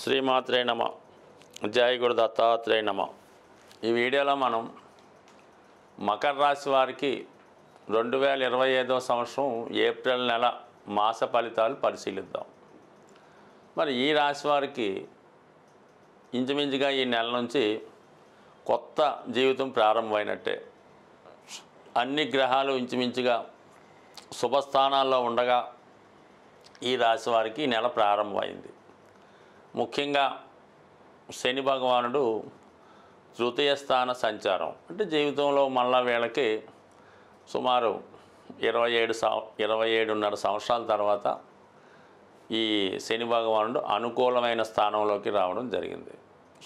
శ్రీమాత్రే నమ. జై గురు దత్తాత్రేయ నమ. ఈ వీడియోలో మనం మకర రాశి వారికి 2025వ సంవత్సరం ఏప్రిల్ నెల మాస ఫలితాలు పరిశీలిద్దాం. మరి ఈ రాశి వారికి ఇంచుమించుగా ఈ నెల నుంచి కొత్త జీవితం ప్రారంభమైనట్టే. అన్ని గ్రహాలు ఇంచుమించుగా శుభస్థానాల్లో ఉండగా ఈ రాశి వారికి ఈ నెల ప్రారంభమైంది. ముఖ్యంగా శని భగవానుడు తృతీయ స్థాన సంచారం అంటే జీవితంలో మళ్ళా వీళ్ళకి సుమారు 27.5 సంవత్సరాల తర్వాత ఈ శని భగవానుడు అనుకూలమైన స్థానంలోకి రావడం జరిగింది.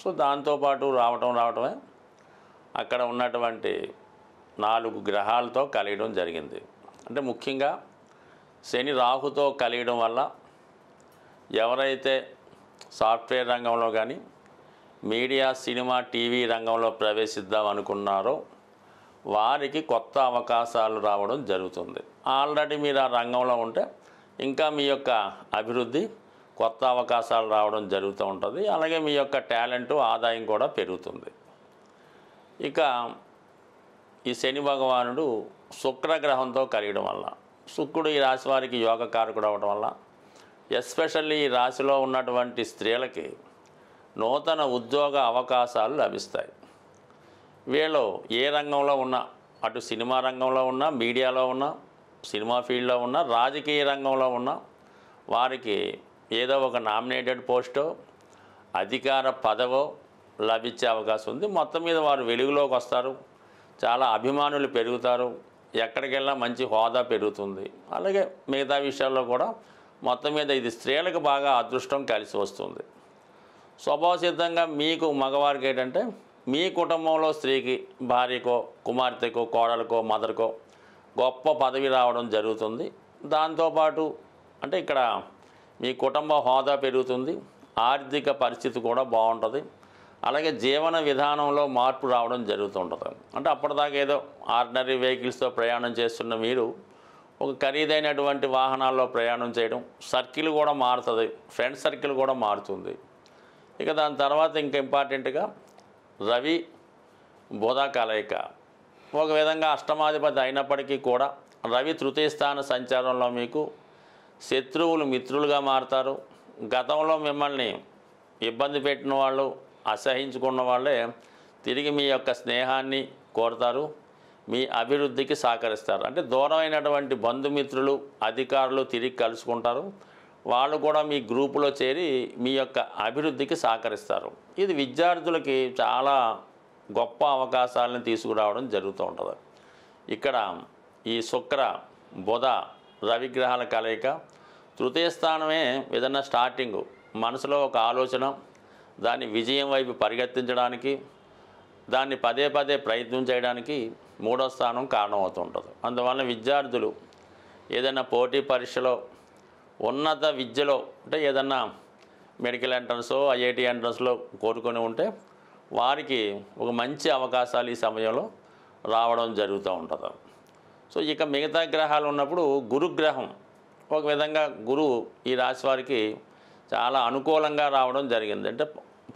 సో దాంతోపాటు రావటమే అక్కడ ఉన్నటువంటి 4 గ్రహాలతో కలియడం జరిగింది. అంటే ముఖ్యంగా శని రాహుతో కలియడం వల్ల ఎవరైతే సాఫ్ట్వేర్ రంగంలో కానీ మీడియా సినిమా టీవీ రంగంలో ప్రవేశిద్దాం అనుకున్నారో వారికి కొత్త అవకాశాలు రావడం జరుగుతుంది. ఆల్రెడీ మీరు ఆ రంగంలో ఉంటే ఇంకా మీ యొక్క అభివృద్ధి కొత్త అవకాశాలు రావడం జరుగుతూ ఉంటుంది. అలాగే మీ యొక్క టాలెంటు ఆదాయం కూడా పెరుగుతుంది. ఇక ఈ శని భగవానుడు శుక్రగ్రహంతో కలియడం వల్ల శుక్రుడు ఈ రాశి వారికి యోగకారకుడు అవడం వల్ల ఎస్పెషల్లీ ఈ రాశిలో ఉన్నటువంటి స్త్రీలకి నూతన ఉద్యోగ అవకాశాలు లభిస్తాయి. వీళ్ళు ఏ రంగంలో ఉన్నా, అటు సినిమా రంగంలో ఉన్నా, మీడియాలో ఉన్నా, సినిమా ఫీల్డ్లో ఉన్నా, రాజకీయ రంగంలో ఉన్నా వారికి ఏదో ఒక నామినేటెడ్ పోస్టో అధికార పదవో లభించే అవకాశం ఉంది. మొత్తం మీద వారు వెలుగులోకి వస్తారు, చాలా అభిమానులు పెరుగుతారు, ఎక్కడికి వెళ్ళినా మంచి హోదా పెరుగుతుంది. అలాగే మిగతా విషయాల్లో కూడా మొత్తం మీద ఇది స్త్రీలకు బాగా అదృష్టం కలిసి వస్తుంది. స్వభావసిద్ధంగా మీకు మగవారికి ఏంటంటే మీ కుటుంబంలో స్త్రీకి భార్యకో కుమార్తెకో కోడలకో మదర్కో గొప్ప పదవి రావడం జరుగుతుంది. దాంతోపాటు అంటే ఇక్కడ మీ కుటుంబ హోదా పెరుగుతుంది, ఆర్థిక పరిస్థితి కూడా బాగుంటుంది. అలాగే జీవన విధానంలో మార్పు రావడం జరుగుతుంటుంది. అంటే అప్పటిదాకా ఏదో ఆర్డినరీ వెహికల్స్తో ప్రయాణం చేస్తున్న మీరు ఒక ఖరీదైనటువంటి వాహనాల్లో ప్రయాణం చేయడం, సర్కిల్ కూడా మారుతుంది, ఫ్రెండ్ సర్కిల్ కూడా మారుతుంది. ఇక దాని తర్వాత ఇంకా ఇంపార్టెంట్గా రవి బుధ కలయిక ఒక విధంగా అష్టమాధిపతి అయినప్పటికీ కూడా రవి తృతీయ స్థాన సంచారంలో మీకు శత్రువులు మిత్రులుగా మారుతారు. గతంలో మిమ్మల్ని ఇబ్బంది పెట్టిన వాళ్ళు, అసహించుకున్న వాళ్ళే తిరిగి మీ యొక్క స్నేహాన్ని కోరుతారు, మీ అభివృద్ధికి సహకరిస్తారు. అంటే దూరమైనటువంటి బంధుమిత్రులు అధికారులు తిరిగి కలుసుకుంటారు, వాళ్ళు కూడా మీ గ్రూపులో చేరి మీ యొక్క అభివృద్ధికి సహకరిస్తారు. ఇది విద్యార్థులకి చాలా గొప్ప అవకాశాలను తీసుకురావడం జరుగుతూ ఉంటుంది. ఇక్కడ ఈ శుక్ర బుధ రవిగ్రహాల కలయిక తృతీయ స్థానమే ఏదన్నా స్టార్టింగ్ మనసులో ఒక ఆలోచన, దాన్ని విజయం వైపు పరిగెత్తించడానికి, దాన్ని పదే ప్రయత్నం చేయడానికి 3వ స్థానం కారణమవుతుంటుంది. అందువల్ల విద్యార్థులు ఏదైనా పోటీ పరీక్షలో ఉన్నత విద్యలో అంటే ఏదన్నా మెడికల్ ఎంట్రన్సో ఐఐటి ఎంట్రన్స్లో కోరుకొని ఉంటే వారికి ఒక మంచి అవకాశాలు ఈ సమయంలో రావడం జరుగుతూ ఉంటుంది. సో ఇక మిగతా గ్రహాలు ఉన్నప్పుడు గురుగ్రహం ఒక విధంగా గురువు ఈ రాశి వారికి చాలా అనుకూలంగా రావడం జరిగింది. అంటే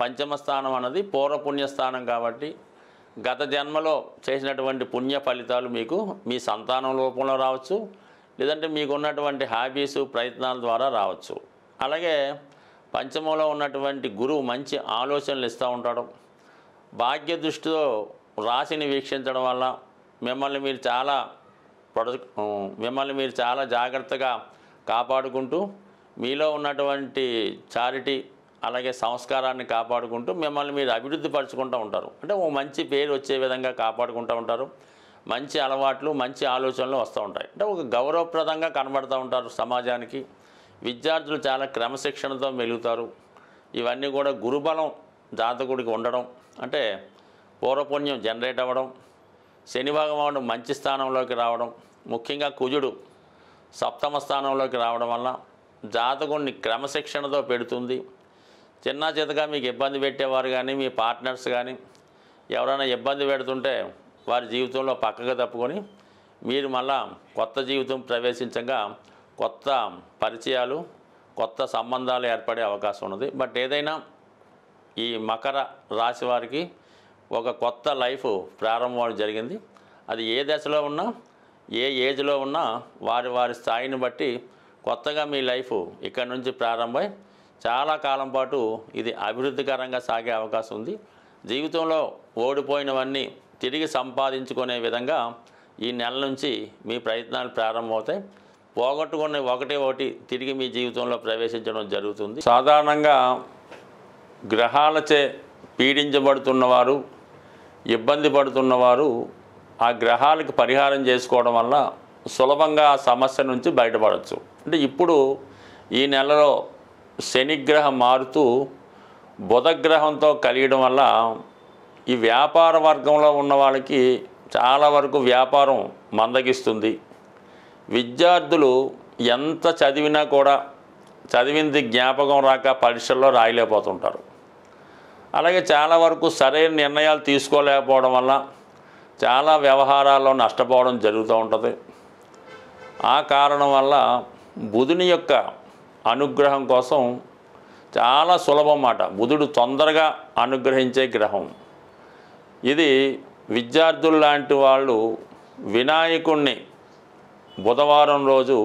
పంచమ స్థానం అన్నది పూర్వపుణ్యస్థానం కాబట్టి గత జన్మలో చేసినటువంటి పుణ్య ఫలితాలు మీకు మీ సంతానం రూపంలో రావచ్చు, లేదంటే మీకు ఉన్నటువంటి హాబీసు ప్రయత్నాల ద్వారా రావచ్చు. అలాగే పంచమంలో ఉన్నటువంటి గురువు మంచి ఆలోచనలు ఇస్తూ ఉంటాడు. భాగ్య దృష్టితో రాశిని వీక్షించడం వల్ల మిమ్మల్ని మీరు చాలా జాగ్రత్తగా కాపాడుకుంటూ మీలో ఉన్నటువంటి చారిటీ అలాగే సంస్కారాన్ని కాపాడుకుంటూ మిమ్మల్ని మీరు అభివృద్ధి పరుచుకుంటూ ఉంటారు. అంటే ఓ మంచి పేరు వచ్చే విధంగా కాపాడుకుంటూ ఉంటారు. మంచి అలవాట్లు మంచి ఆలోచనలు వస్తూ ఉంటాయి. అంటే ఒక గౌరవప్రదంగా కనబడుతూ ఉంటారు సమాజానికి. విద్యార్థులు చాలా క్రమశిక్షణతో మెలుగుతారు. ఇవన్నీ కూడా గురుబలం జాతకుడికి ఉండడం, అంటే పూర్వపుణ్యం జనరేట్ అవ్వడం, శని భగవానుడు మంచి స్థానంలోకి రావడం, ముఖ్యంగా కుజుడు సప్తమ స్థానంలోకి రావడం వల్ల జాతకుడిని క్రమశిక్షణతో పెడుతుంది. చిన్న చితగా మీకు ఇబ్బంది పెట్టేవారు కానీ మీ పార్ట్నర్స్ కానీ ఎవరైనా ఇబ్బంది పెడుతుంటే వారి జీవితంలో పక్కగా తప్పుకొని మీరు మళ్ళా కొత్త జీవితం ప్రవేశించగా కొత్త పరిచయాలు కొత్త సంబంధాలు ఏర్పడే అవకాశం ఉన్నది. బట్ ఏదైనా ఈ మకర రాశి వారికి ఒక కొత్త లైఫ్ ప్రారంభం జరిగింది. అది ఏ దశలో ఉన్నా, ఏ ఏజ్లో ఉన్నా వారి వారి స్థాయిని బట్టి కొత్తగా మీ లైఫ్ ఇక్కడి నుంచి ప్రారంభమై చాలా కాలం పాటు ఇది అభివృద్ధికరంగా సాగే అవకాశం ఉంది. జీవితంలో ఓడిపోయినవన్నీ తిరిగి సంపాదించుకునే విధంగా ఈ నెల నుంచి మీ ప్రయత్నాలు ప్రారంభమవుతాయి. పోగొట్టుకునే ఒకటి తిరిగి మీ జీవితంలో ప్రవేశించడం జరుగుతుంది. సాధారణంగా గ్రహాలచే పీడించబడుతున్నవారు, ఇబ్బంది పడుతున్నవారు ఆ గ్రహాలకు పరిహారం చేసుకోవడం వల్ల సులభంగా ఆ సమస్య నుంచి బయటపడవచ్చు. అంటే ఇప్పుడు ఈ నెలలో శనిగ్రహం మారుతూ బుధగ్రహంతో కలియడం వల్ల ఈ వ్యాపార వర్గంలో ఉన్న వాళ్ళకి చాలా వరకు వ్యాపారం మందగిస్తుంది. విద్యార్థులు ఎంత చదివినా కూడా చదివింది జ్ఞాపకం రాక పరీక్షల్లో రాయలేకపోతుంటారు. అలాగే చాలా వరకు సరైన నిర్ణయాలు తీసుకోలేకపోవడం వల్ల చాలా వ్యవహారాల్లో నష్టపోవడం జరుగుతూ ఉంటుంది. ఆ కారణం వల్ల బుధుని యొక్క అనుగ్రహం కోసం చాలా సులభం మాట. బుధుడు తొందరగా అనుగ్రహించే గ్రహం. ఇది విద్యార్థులు లాంటి వాళ్ళు వినాయకుణ్ణి బుధవారం రోజు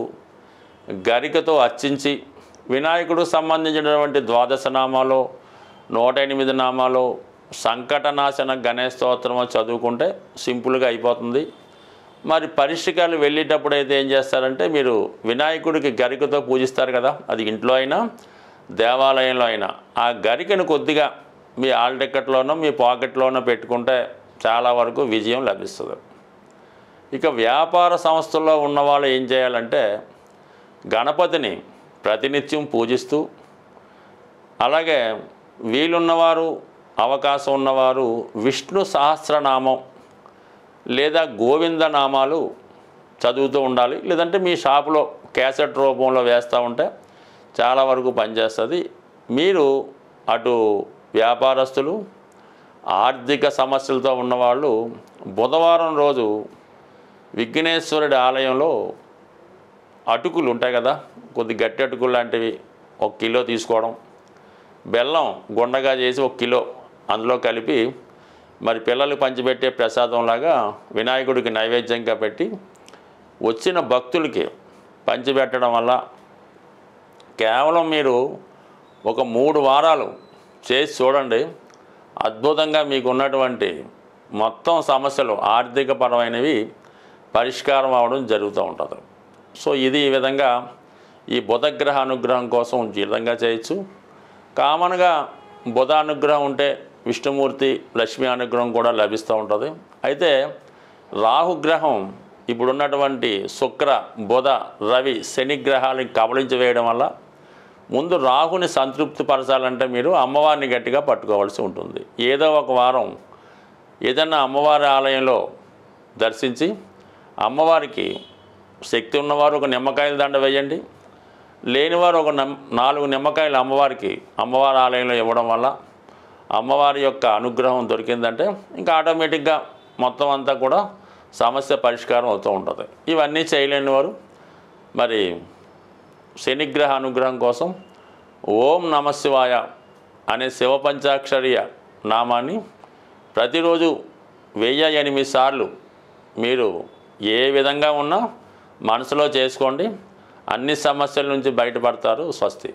గరికతో అర్చించి వినాయకుడికి సంబంధించినటువంటి 12 నామాలు, 108 నామాలు, సంకటనాశన గణేష్ స్తోత్రము చదువుకుంటే సింపుల్గా అయిపోతుంది. మరి పరీక్షలు వెళ్ళేటప్పుడు అయితే ఏం చేస్తారంటే, మీరు వినాయకుడికి గరికతో పూజిస్తారు కదా, అది ఇంట్లో అయినా దేవాలయంలో అయినా ఆ గరికను కొద్దిగా మీ హాల్ టికెట్లోనో మీ పాకెట్లోనో పెట్టుకుంటే చాలా వరకు విజయం లభిస్తుంది. ఇక వ్యాపార సంస్థల్లో ఉన్నవాళ్ళు ఏం చేయాలంటే, గణపతిని ప్రతినిత్యం పూజిస్తూ, అలాగే వీలున్నవారు అవకాశం ఉన్నవారు విష్ణు సహస్రనామం లేదా గోవింద నామాలు చదువుతూ ఉండాలి. లేదంటే మీ షాపులో క్యాసెట్ రూపంలో వేస్తూ ఉంటే చాలా వరకు పనిచేస్తుంది. మీరు అటు వ్యాపారస్తులు, ఆర్థిక సమస్యలతో ఉన్నవాళ్ళు బుధవారం రోజు విఘ్నేశ్వరుడి ఆలయంలో అటుకులు ఉంటాయి కదా, కొద్ది గట్టి అటుకులు లాంటివి 1 కిలో తీసుకోవడం, బెల్లం గుండగా చేసి 1 కిలో అందులో కలిపి మరి పిల్లలు పంచిపెట్టే ప్రసాదంలాగా వినాయకుడికి నైవేద్యంగా పెట్టి వచ్చిన భక్తులకి పంచిపెట్టడం వల్ల కేవలం మీరు ఒక 3 వారాలు చేసి చూడండి, అద్భుతంగా మీకు ఉన్నటువంటి మొత్తం సమస్యలు ఆర్థికపరమైనవి పరిష్కారం అవడం జరుగుతూ ఉంటుంది. సో ఇది ఈ విధంగా ఈ బుధగ్రహ అనుగ్రహం కోసం ఈ విధంగా చేయొచ్చు. కామన్గా బుధ అనుగ్రహం ఉంటే విష్ణుమూర్తి, లక్ష్మీ అనుగ్రహం కూడా లభిస్తూ ఉంటుంది. అయితే రాహుగ్రహం ఇప్పుడున్నటువంటి శుక్ర, బుధ, రవి, శని గ్రహాలను కబళించి వేయడం వల్ల ముందు రాహుని సంతృప్తి పరచాలంటే మీరు అమ్మవారిని గట్టిగా పట్టుకోవాల్సి ఉంటుంది. ఏదో ఒక వారం ఏదన్నా అమ్మవారి ఆలయంలో దర్శించి అమ్మవారికి శక్తి ఉన్నవారు ఒక నిమ్మకాయల దండ వేయండి, లేనివారు ఒక 4 నిమ్మకాయలు అమ్మవారి ఆలయంలో ఇవ్వడం వల్ల అమ్మవారి యొక్క అనుగ్రహం దొరికిందంటే ఇంకా ఆటోమేటిక్గా మొత్తం అంతా కూడా సమస్య పరిష్కారం అవుతూ ఉంటుంది. ఇవన్నీ చేయలేని వారు మరి శనిగ్రహ అనుగ్రహం కోసం ఓం నమశివాయ అనే శివ పంచాక్షరీయ నామాన్ని ప్రతిరోజు 1008 సార్లు మీరు ఏ విధంగా ఉన్నా మనసులో చేసుకోండి. అన్ని సమస్యల నుంచి బయటపడతారు. స్వస్తి.